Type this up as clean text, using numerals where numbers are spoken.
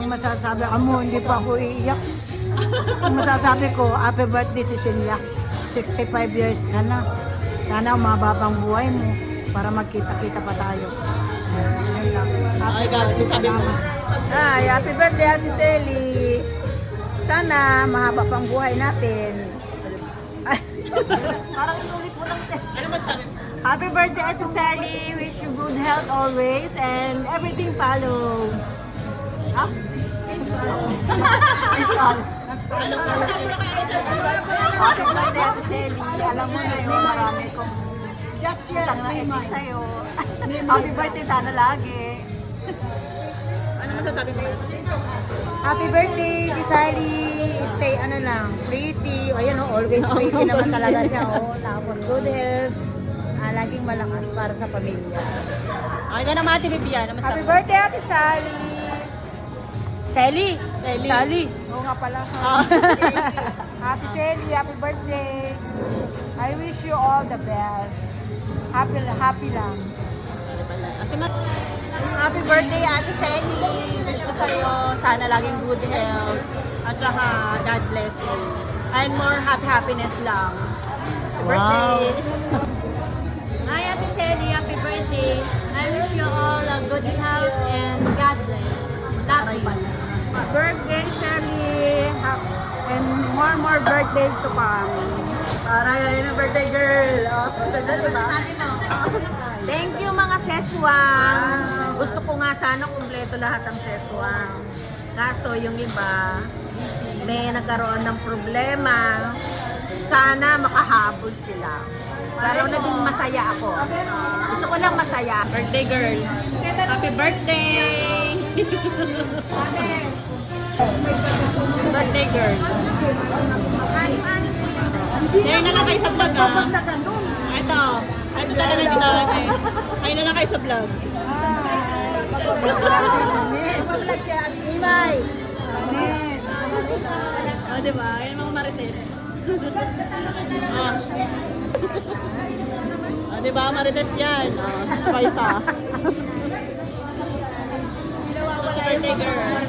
Ang masasabi mo, hindi pa ako iiyak. Ang masasabi ko, happy birthday Cecilia. 65 years ka na. Sana umaba pang buhay mo para magkita-kita pa tayo. Yun lang. Happy birthday, salamat. Ay, happy birthday Ate Selly. Sana mahaba pang buhay natin. Ay, parang inulit mo lang. Ano masabi? Happy birthday Ate Sally. Wish you good health always and everything follows. Ah? Happy birthday Ate Selly. Alam mo na yun, marami kong Just share lang nakinig sa'yo. Happy birthday sana lagi. Ano masasabi mo? Happy birthday, Sally. Stay pretty. Ayan always pretty naman talaga siya. Tapos good health. Laging malakas para sa pamilya. Ay, na naman Ate Vivian. Ano Happy masasabi? birthday, Ate Sally. Sally. Sally. Sally. Oo nga pala. Happy Sally. Happy birthday. I wish you all the best. Happy lang. Ate Mat. Happy birthday, Ate Sally. Wish ko sa'yo sana laging good health. At saka God bless you. And more happiness lang. Happy birthday. Hi, Ate Sally. Happy birthday. I wish you all a good health and God bless. Love you. Birthday, Sally. And more birthdays to come. Para yun ang birthday girl. Thank you mga seswang. Gusto ko nga sana kumpleto lahat ng seswang. Kaso yung iba, may nagkaroon ng problema. Sana makahabol sila. Pero naging masaya ako. Gusto ko lang masaya. Birthday girl. Happy birthday! Birthday girl. Ngayon na lang kayo sa vlog ah. Ito. Ito talaga dito natin. Ngayon na lang kayo sa vlog. Pag-vlog siya, Imay. O, diba? Yan mga marites. O, diba? Marites yan. O, paisa. Birthday girl.